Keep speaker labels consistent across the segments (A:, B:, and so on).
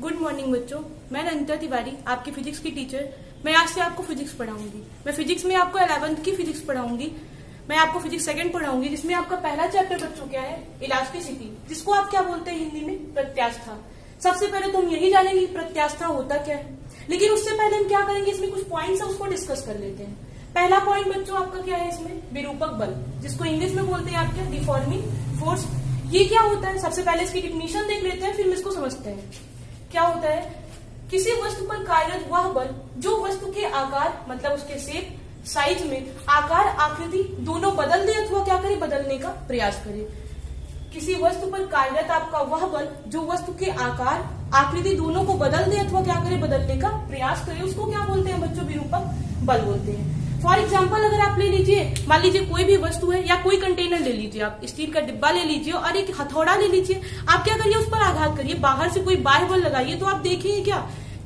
A: Good morning बच्चों, मैं नंदिता तिवारी, आपकी फिजिक्स की टीचर। मैं आज से आपको फिजिक्स पढ़ाऊंगी। मैं फिजिक्स में आपको 11th की फिजिक्स पढ़ाऊंगी। मैं आपको फिजिक्स सेकंड पढ़ाऊंगी, जिसमें आपका पहला चैप्टर बच्चों क्या है, इलास्टिसिटी, जिसको आप क्या बोलते हैं हिंदी में, प्रत्यास्था। सबसे पहले तुम यही जानेंगे प्रत्यास्था होता क्या है, लेकिन उससे पहले हम क्या करेंगे, इसमें कुछ पॉइंट्स है उसको डिस्कस कर लेते हैं। पहला पॉइंट बच्चों आपका क्या है, इसमें विरूपक बल, जिसको इंग्लिश में बोलते हैं आप क्या, डिफॉर्मिंग फोर्स। ये क्या होता है, सबसे पहले इसकी डिफिनीशन देख लेते हैं, फिर इसको समझते हैं। क्या होता है, किसी वस्तु पर कार्यरत वह बल जो वस्तु के आकार मतलब उसके शेप, साइज में आकार, आकृति दोनों बदल दे अथवा क्या करे, बदलने का प्रयास करे। किसी वस्तु पर कार्यरत आपका वह बल जो वस्तु के आकार, आकृति दोनों को बदल दे अथवा क्या करे, बदलने का प्रयास करे, उसको क्या बोलते हैं बच्चों, विरूपक बल बोलते हैं। फॉर एग्जाम्पल अगर आप ले लीजिए, मान लीजिए कोई भी वस्तु है या कोई कंटेनर ले लीजिए, आप स्टील का डिब्बा ले लीजिए और एक हथौड़ा ले लीजिए। आप क्या करिए, उस पर आघात करिए, बाहर से कोई बाह्य बल लगाइए, तो आप देखेंगे क्या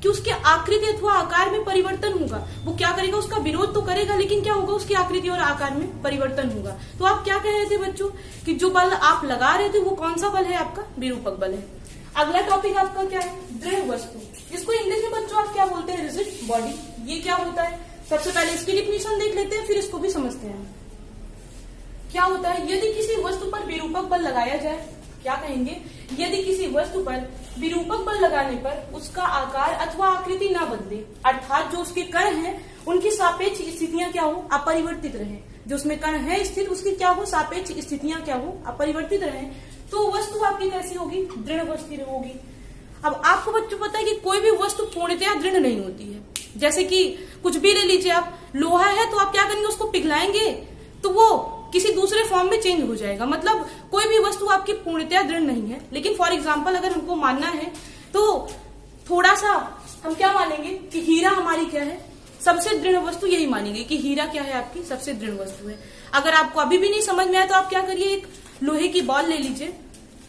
A: कि उसके आकृति अथवा आकार में परिवर्तन होगा। वो क्या करेगा, उसका विरोध तो करेगा, लेकिन क्या होगा, उसकी आकृति और आकार में परिवर्तन होगा। तो आप क्या कह रहे थे बच्चों कि जो बल आप लगा रहे थे वो कौन सा बल है, आपका विरूपक बल है। अगला टॉपिक आपका क्या है, दृढ़ वस्तु, जिसको इंग्लिश में बच्चों आप क्या बोलते हैं, रिजिड बॉडी। ये क्या होता है, सबसे पहले इसकी डिफिनीशन देख लेते हैं, फिर इसको भी समझते हैं। क्या होता है, यदि किसी वस्तु पर विरूपक बल लगाया जाए, क्या कहेंगे, यदि किसी वस्तु पर विरूपक बल लगाने पर उसका आकार अथवा आकृति ना बदले, अर्थात जो उसके कण हैं उनकी सापेक्ष स्थितियां क्या हो, अपरिवर्तित रहे। जो उसमें कण है स्थित, उसकी क्या हो, सापेक्ष स्थितियां क्या हो, अपरिवर्तित रहे, तो वस्तु आपकी कैसी होगी, दृढ़ वस्तु होगी। अब आपको बच्चों पता है कि कोई भी वस्तु पूर्णतया दृढ़ नहीं होती है। जैसे कि कुछ भी ले लीजिए आप, लोहा है तो आप क्या करेंगे, उसको पिघलाएंगे तो वो किसी दूसरे फॉर्म में चेंज हो जाएगा। मतलब कोई भी वस्तु आपकी पूर्णतया दृढ़ नहीं है। लेकिन फॉर एग्जांपल अगर हमको मानना है तो थोड़ा सा हम क्या मानेंगे कि हीरा हमारी क्या है, सबसे दृढ़ वस्तु, यही मानेंगे कि हीरा क्या है, आपकी सबसे दृढ़ वस्तु है। अगर आपको अभी भी नहीं समझ में आया तो आप क्या करिए, एक लोहे की बॉल ले लीजिए,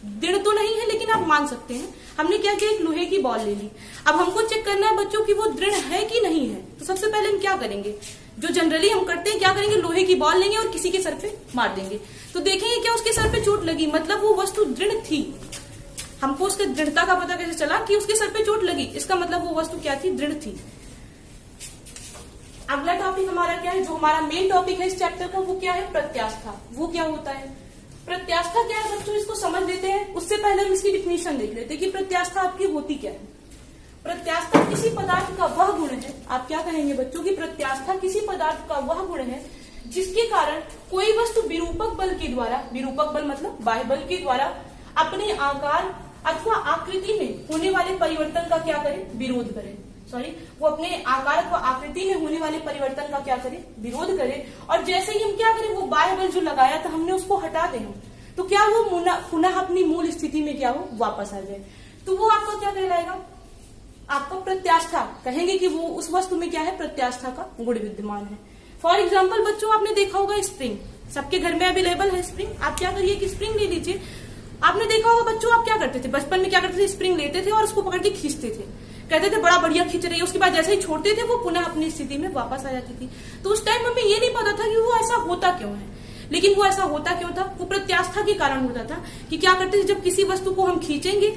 A: दृढ़ तो नहीं है लेकिन आप मान सकते हैं। हमने क्या किया, एक लोहे की बॉल ले ली। अब हमको चेक करना है बच्चों कि वो दृढ़ है कि नहीं है। तो सबसे पहले हम क्या करेंगे, जो जनरली हम करते हैं, क्या करेंगे, लोहे की बॉल लेंगे और किसी के सर पे मार देंगे, तो देखेंगे क्या उसके सर पे चोट लगी, मतलब वो वस्तु दृढ़ थी। हमको उसके दृढ़ता का पता कैसे चला कि उसके सर पे चोट लगी, इसका मतलब वो वस्तु क्या थी, दृढ़ थी। अगला टॉपिक हमारा क्या है, जो हमारा मेन टॉपिक है इस चैप्टर का, वो क्या है, प्रत्यास्था। वो क्या होता है, प्रत्यास्था क्या है बच्चों, इसको समझ लेते हैं। उससे पहले हम इसकी डिफिनीशन देख लेते हैं कि प्रत्यास्था आपकी होती क्या है। प्रत्यास्था किसी पदार्थ का वह गुण है, आप क्या कहेंगे बच्चों की, प्रत्यास्था किसी पदार्थ का वह गुण है जिसके कारण कोई वस्तु विरूपक बल के द्वारा, विरूपक बल मतलब बाह्य बल के द्वारा, अपने आकार अथवा आकृति में होने वाले परिवर्तन का क्या करे, विरोध करे। वो अपने आकार अथवा आकृति में होने वाले परिवर्तन का क्या करे, विरोध करे। और जैसे ही हम क्या करें, वो बाह्य बल जो लगाया था हमने उसको हटा दें, तो क्या वो पुनः अपनी मूल स्थिति में क्या हो, वापस आ जाए, तो वो आपका क्या कहलाएगा, आपका प्रत्यास्था कहेंगे कि वो उस वस्तु में क्या है, प्रत्यास्था का गुण विद्यमान है। फॉर एग्जाम्पल बच्चों आपने देखा होगा स्प्रिंग, सबके घर में अवेलेबल है स्प्रिंग। आप क्या करिए कि स्प्रिंग ले लीजिए। आपने देखा होगा बच्चों, आप क्या करते थे बचपन में, क्या करते थे, स्प्रिंग लेते थे और उसको पकड़ के खींचते थे, कहते थे बड़ा बढ़िया खींच रही है, उसके बाद जैसे ही छोड़ते थे वो पुनः अपनी स्थिति में वापस आ जाती थी। तो उस टाइम हमें ये नहीं पता था कि वो ऐसा होता क्यों है, लेकिन वो ऐसा होता क्यों था, वो प्रत्यास्था के कारण होता था। कि क्या करते थे, जब किसी वस्तु को हम खींचेंगे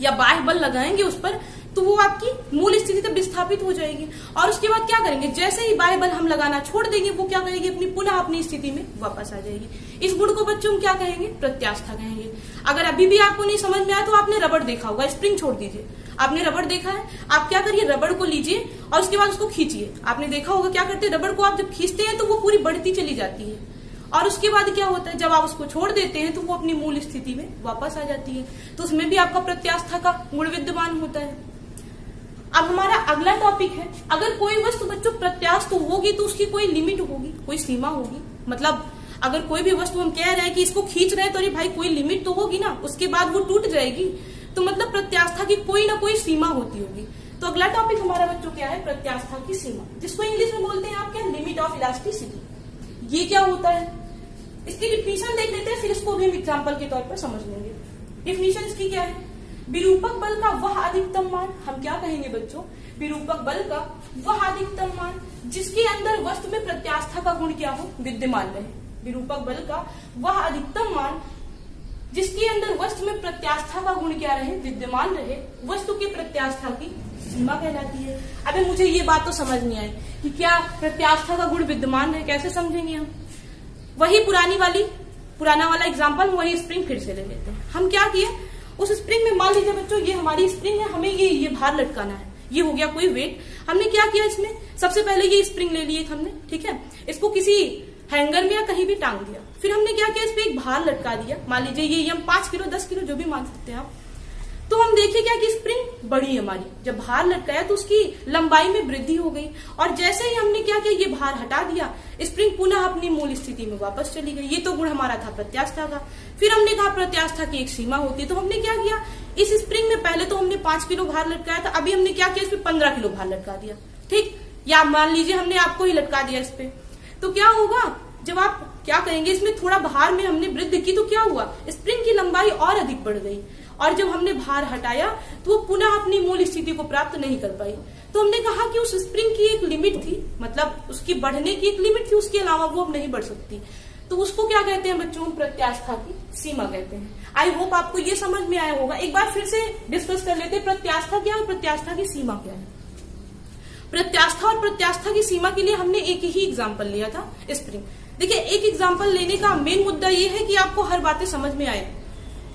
A: या बाह्य बल लगाएंगे उस पर, तो वो आपकी मूल स्थिति तक विस्थापित हो जाएगी, और उसके बाद क्या करेंगे, जैसे ही बाह्य बल हम लगाना छोड़ देंगे, वो क्या करेगी, अपनी पुनः अपनी स्थिति में वापस आ जाएगी। इस गुण को बच्चों हम क्या कहेंगे, प्रत्यास्था कहेंगे। अगर अभी भी आपको नहीं समझ में आया तो आपने रबड़ देखा होगा, स्प्रिंग छोड़ दीजिए, आपने रबड़ देखा है, आप क्या करिए, रबड़ को लीजिए और उसके बाद उसको खींचिए। आपने देखा होगा क्या करते हैं, रबड़ को आप जब खींचते हैं तो वो पूरी बढ़ती चली जाती है, और उसके बाद क्या होता है, जब आप उसको छोड़ देते हैं तो वो अपनी मूल स्थिति में वापस आ जाती है। तो उसमें भी आपका प्रत्यास्था का गुण विद्यमान होता है। अब हमारा अगला टॉपिक है, अगर कोई वस्तु बच्चों प्रत्यास्थ होगी तो उसकी कोई लिमिट होगी, कोई सीमा होगी। मतलब अगर कोई भी वस्तु हम कह रहे हैं कि इसको खींच रहे हैं, तो अरे भाई कोई लिमिट तो होगी ना, उसके बाद वो टूट जाएगी, तो मतलब प्रत्यास्था की कोई ना कोई सीमा होती होगी। तो अगला टॉपिक हमारा बच्चों क्या है, प्रत्यास्था की सीमा, जिसको इंग्लिश में बोलते हैं आप क्या, लिमिट ऑफ इलास्टिसिटी। ये क्या होता है, इसकी डिफिनीशन देख लेते हैं, फिर इसको भी हम एग्जाम्पल के तौर पर समझ लेंगे। डिफिनीशन इसकी क्या है, विरूपक बल का वह अधिकतम मान, हम क्या कहेंगे बच्चों, विरूपक बल का वह अधिकतम मान जिसके अंदर वस्तु में प्रत्यास्था का गुण क्या हो, विद्यमान रहे। विरूपक बल का वह अधिकतम मान जिसके अंदर वस्तु में प्रत्यास्था का गुण क्या रहे, विद्यमान रहे, वस्तु की प्रत्यास्था की सीमा कहलाती है। अबे मुझे ये बात तो समझ नहीं आई कि क्या प्रत्यास्था का गुण विद्यमान रहे, कैसे समझेंगे हम। वही पुराना वाला एग्जाम्पल, वही स्प्रिंग फिर से ले लेते हैं। हम क्या किए, उस स्प्रिंग में मान लीजिए बच्चों ये हमारी स्प्रिंग है, हमें ये भार लटकाना है, ये हो गया कोई वेट। हमने क्या किया, इसमें सबसे पहले ये स्प्रिंग ले लिए हमने, ठीक है, इसको किसी हैंगर में या कहीं भी टांग दिया। फिर हमने क्या किया, इस पे एक भार लटका दिया, मान लीजिए ये हम 5 किलो 10 किलो जो भी मान सकते हैं आप। तो हम देखिए क्या कि स्प्रिंग बड़ी है हमारी, जब भार लटकाया तो उसकी लंबाई में वृद्धि हो गई, और जैसे ही हमने क्या किया, ये भार हटा दिया, स्प्रिंग पुनः अपनी मूल स्थिति में वापस चली गई। ये तो गुण हमारा था प्रत्यास्था का। फिर हमने कहा प्रत्यास्था की एक सीमा होती है, तो हमने क्या किया, इस स्प्रिंग में पहले तो हमने 5 किलो भार लटकाया था, अभी हमने क्या किया, इस पे 15 किलो भार लटका दिया, ठीक, या मान लीजिए हमने आपको ही लटका दिया इस पे। तो क्या होगा, जब आप क्या करेंगे, इसमें थोड़ा भार में हमने वृद्धि की, तो क्या हुआ, स्प्रिंग की लंबाई और अधिक बढ़ गई, और जब हमने भार हटाया तो वो पुनः अपनी मूल स्थिति को प्राप्त नहीं कर पाई। तो हमने कहा कि उस स्प्रिंग की एक लिमिट थी, मतलब उसकी बढ़ने की एक लिमिट थी, उसके अलावा वो अब नहीं बढ़ सकती। तो उसको क्या कहते हैं बच्चों, प्रत्यास्था की सीमा कहते हैं। आई होप आपको ये समझ में आया होगा। एक बार फिर से डिस्कस कर लेते हैं, प्रत्यास्था क्या और प्रत्यास्था की सीमा क्या है। प्रत्यास्था और प्रत्यास्था की सीमा के लिए हमने एक ही एग्जाम्पल लिया था, स्प्रिंग। देखिए, एक एग्जाम्पल लेने का मेन मुद्दा ये है कि आपको हर बातें समझ में आए।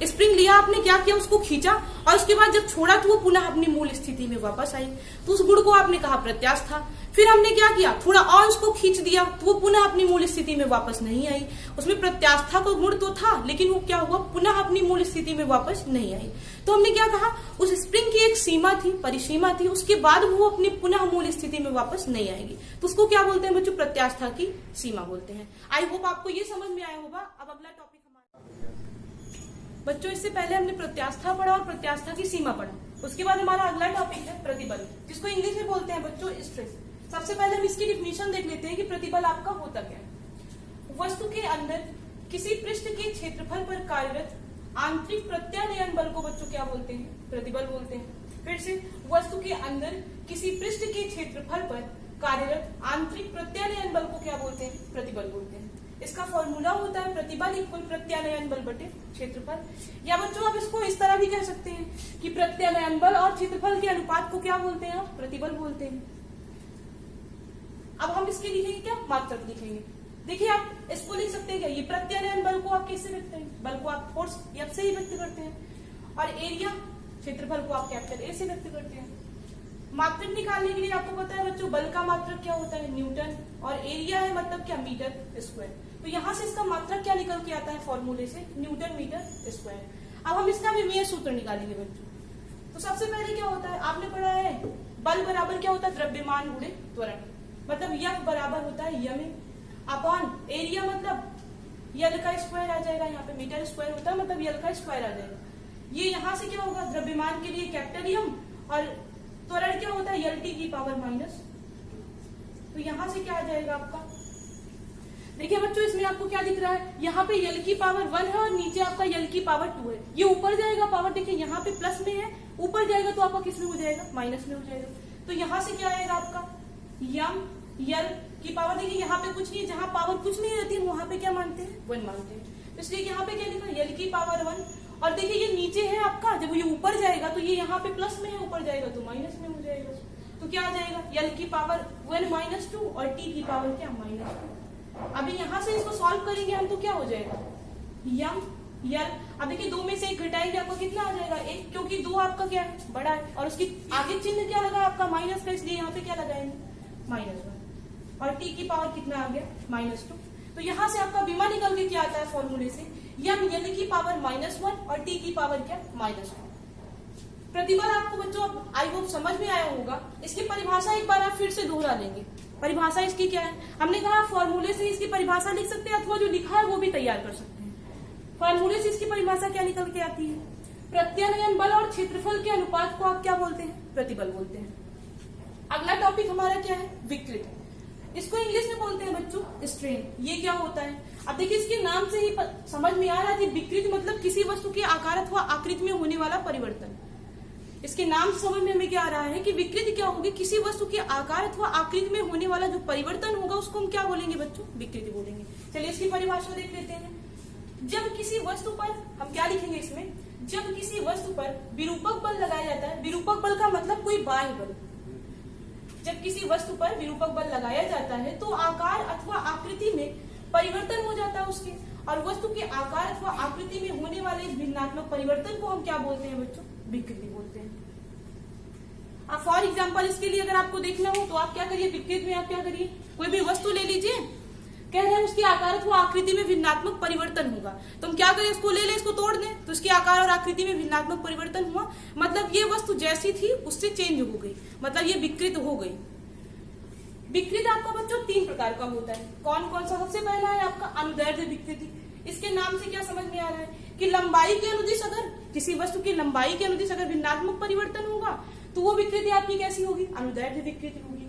A: स्प्रिंग लिया आपने, क्या किया, उसको खींचा, और उसके बाद जब छोड़ा तो वो पुनः अपनी मूल स्थिति में वापस आई, तो उस गुण को आपने कहा प्रत्यास्था। फिर हमने क्या किया, थोड़ा और उसको खींच दिया तो वो पुनः अपनी मूल स्थिति में वापस नहीं आई। उसमें प्रत्यास्था का गुण तो था, लेकिन वो क्या हुआ, पुनः अपनी मूल स्थिति में वापस नहीं आई। तो हमने क्या कहा, उस स्प्रिंग की एक सीमा थी, परिसीमा थी, उसके बाद वो अपनी पुनः मूल स्थिति में वापस नहीं आएगी। तो उसको क्या बोलते हैं बच्चों, प्रत्यास्था की सीमा बोलते हैं। आई होप आपको ये समझ में आया होगा। अब अगला टॉपिक बच्चों, इससे पहले हमने प्रत्यास्था पढ़ा और प्रत्यास्था की सीमा पढ़ा। उसके बाद हमारा अगला टॉपिक है प्रतिबल, जिसको इंग्लिश में बोलते हैं बच्चों स्ट्रेस। सबसे पहले हम इसकी डिफिनीशन देख लेते हैं कि प्रतिबल आपका होता क्या है। वस्तु के अंदर किसी पृष्ठ के क्षेत्रफल पर कार्यरत आंतरिक प्रत्यानयन बल को बच्चों क्या बोलते हैं, प्रतिबल बोलते हैं। फिर से, वस्तु के अंदर किसी पृष्ठ के क्षेत्रफल पर कार्यरत आंतरिक प्रत्यानयन बल को क्या बोलते हैं, प्रतिबल बोलते हैं। इसका फॉर्मूला होता है प्रतिबल इक्वल प्रत्यानयन बल बटे क्षेत्रफल। या बच्चों आप इसको इस तरह भी कह सकते हैं कि प्रत्यानयन बल और क्षेत्रफल के अनुपात को क्या बोलते हैं, प्रतिबल बोलते हैं। अब हम इसके लिखेंगे क्या, मात्रक लिखेंगे। देखिए, आप इसको लिख सकते हैं क्या, ये प्रत्यानयन बल को आप कैसे व्यक्त करेंगे, बल को आप फोर्स एफ से ही व्यक्त करते हैं, और एरिया क्षेत्रफल को आप कैपिटल ए से व्यक्त करते हैं। मात्रक निकालने के लिए आपको पता है बच्चों, बल का मात्रक क्या होता है, न्यूटन, और एरिया है मतलब क्या, मीटर स्क्वायर। तो यहाँ से इसका मात्रक क्या निकल के आता है फॉर्मूले से, न्यूटन मीटर स्क्वायर। अब हम इसका विमेय सूत्र निकालेंगे बच्चों। तो सबसे पहले क्या होता है, आपने पढ़ा है बल बराबर क्या होता है, द्रव्यमान गुणे त्वरण, मतलब यह बराबर होता है यम अपॉन एरिया, मतलब यल का स्क्वायर आ जाएगा, यहाँ पे मीटर स्क्वायर होता है मतलब यल का स्क्वायर आ जाएगा। ये यहाँ से क्या होगा, द्रव्यमान के लिए कैपिटल यम, और त्वरण क्या होता है, यल टी की पावर माइनस। तो यहाँ से क्या आ जाएगा आपका, देखिए बच्चों इसमें आपको क्या दिख रहा है, यहाँ पे यल की पावर 1 है और नीचे आपका यल की पावर 2 है। ये ऊपर जाएगा पावर, देखिए यहाँ पे प्लस में है, ऊपर जाएगा तो आपका किस में हो जाएगा, माइनस में हो जाएगा। तो यहाँ से क्या आएगा आपका, यम यल की पावर, देखिए यहाँ पे कुछ नहीं, जहाँ पावर कुछ नहीं रहती है वहां पे क्या मानते हैं, 1 मानते हैं। तो इसलिए यहाँ पे क्या लिखा, यल की पावर 1, और देखिए ये नीचे है आपका, जब ये ऊपर जाएगा तो ये यहाँ पे प्लस में है, ऊपर जाएगा तो माइनस में हो जाएगा। तो क्या आ जाएगा, यल की पावर 1 माइनस 2 और टी की पावर क्या, -2। अभी यहाँ से इसको सॉल्व करेंगे हम तो क्या हो जाएगा, यम यल। अब देखिए 2 में से 1 घटाएंगे आपको कितना आ जाएगा, 1, क्योंकि 2 आपका क्या है, बड़ा है, और उसकी आगे चिन्ह क्या लगा आपका, माइनस का, इसलिए यहाँ पे क्या लगाएंगे, -1, और टी की पावर कितना आ गया, -2। तो यहाँ से आपका बीमा निकल के क्या आता है फॉर्मूले से, यम यल की पावर -1 और टी की पावर क्या, -2। प्रतिबल आपको बच्चों आई होप समझ में आया होगा। इसकी परिभाषा एक बार आप फिर से दोहरा लेंगे। परिभाषा इसकी क्या है, हमने कहा फॉर्मूले से इसकी परिभाषा लिख सकते हैं, अथवा जो लिखा है वो भी तैयार कर सकते हैं। फॉर्मूले से इसकी परिभाषा क्या निकल के आती है, प्रत्यानयन बल और क्षेत्रफल के अनुपात को आप क्या बोलते हैं, प्रतिबल बोलते हैं। अगला टॉपिक हमारा क्या है, विकृत। इसको इंग्लिश में बोलते हैं बच्चों स्ट्रेन। ये क्या होता है, अब देखिए इसके नाम से ही समझ में आ रहा है कि विकृत मतलब किसी वस्तु के आकार अथवा आकृति में होने वाला परिवर्तन। इसके नाम से समझ में हमें क्या आ रहा है कि विकृति क्या होगी, किसी वस्तु के आकार अथवा आकृति में होने वाला जो परिवर्तन होगा उसको हम क्या बोलेंगे बच्चों, विकृति बोलेंगे। चलिए इसकी परिभाषा देख लेते हैं। जब किसी वस्तु पर, हम क्या लिखेंगे इसमें, जब किसी वस्तु पर विरूपक बल लगाया जाता है, विरूपक बल का मतलब कोई बाह्य बल, जब किसी वस्तु पर विरूपक बल लगाया जाता है तो आकार अथवा आकृति में परिवर्तन हो जाता है उसके, और वस्तु के आकार अथवा आकृति में होने वाले इस भिन्नात्मक परिवर्तन को हम क्या बोलते हैं बच्चों, विकृति बोलते हैं। अब फॉर एग्जाम्पल इसके लिए अगर आपको देखना हो तो आप क्या करिए, विकृति में आप क्या करिए, कोई भी वस्तु ले लीजिए, कह रहे हैं उसकी आकार अथवा आकृति में भिन्नात्मक परिवर्तन होगा, तो हम क्या करें, इसको ले लें, इसको तोड़ दें, तो इसके आकार और आकृति में भिन्नात्मक परिवर्तन हुआ, मतलब ये वस्तु जैसी थी उससे चेंज हो गई, मतलब ये विकृत हो गई। विकृत आपका बच्चों 3 प्रकार का होता है, कौन कौन सा, सबसे पहला है आपका अनुदैर्ध्य विकृति। इसके नाम से क्या समझ में आ रहा है कि लंबाई के अनुदिश, अगर किसी वस्तु की लंबाई के अनुदिश अगर भिन्नात्मक परिवर्तन होगा तो वो विकृति आपकी कैसी होगी, अनुदैर्ध्य विकृति होगी।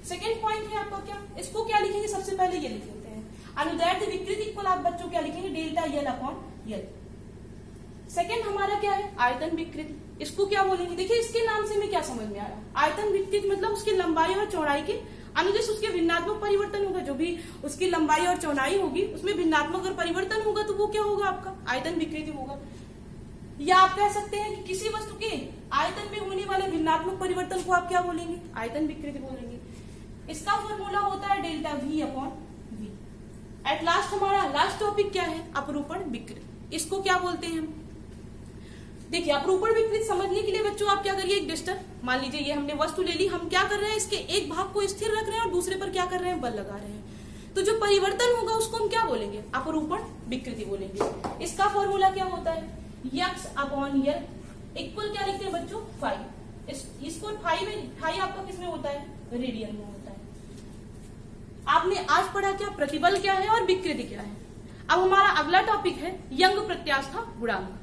A: सेकेंड पॉइंट है आपका क्या, इसको क्या लिखेंगे, सबसे पहले ये लिख लेते हैं, अनुदैर्ध्य विकृति इक्वल आप बच्चों क्या लिखेंगे, डेल्टा यल अपॉन यल। सेकेंड हमारा क्या है, आयतन विकृति, इसको क्या बोलेंगे, देखिए इसके नाम से हमें क्या समझ में आ रहा है, आयतन विकृति मतलब उसकी लंबाई और चौड़ाई के अनुदिश उसके भिन्नात्मक परिवर्तन होगा, जो भी उसकी लंबाई और चौड़ाई होगी उसमें भिन्नात्मक अगर परिवर्तन होगा तो वो क्या होगा, आपका आयतन विकृति होगा। या आप कह सकते हैं कि किसी वस्तु के आयतन में होने वाले भिन्नात्मक परिवर्तन को आप क्या बोलेंगे, आयतन विकृति बोलेंगे। इसका फॉर्मूला होता है delta V upon V। At last हमारा लास्ट टॉपिक क्या है, अपरूपण विकृति, इसको क्या बोलते हैं हम, देखिए अपरूपण विकृति समझने के लिए बच्चों आप क्या करिए, एक डिस्टर्ब, मान लीजिए ये हमने वस्तु ले ली, हम क्या कर रहे हैं, इसके एक भाग को स्थिर रख रहे हैं और दूसरे पर क्या कर रहे हैं, बल लगा रहे हैं, तो जो परिवर्तन होगा उसको हम क्या बोलेंगे, अपरूपण विकृति बोलेंगे। इसका फॉर्मूला क्या होता है, यक्स अपॉन यल इक्वल क्या लिखते हैं बच्चों, फाई। इसको फाई में, फाई आपका किसमें होता है, रेडियन में होता है। आपने आज पढ़ा क्या, प्रतिबल क्या है और विकृति क्या है। अब हमारा अगला टॉपिक है यंग प्रत्यास्था गुणांक।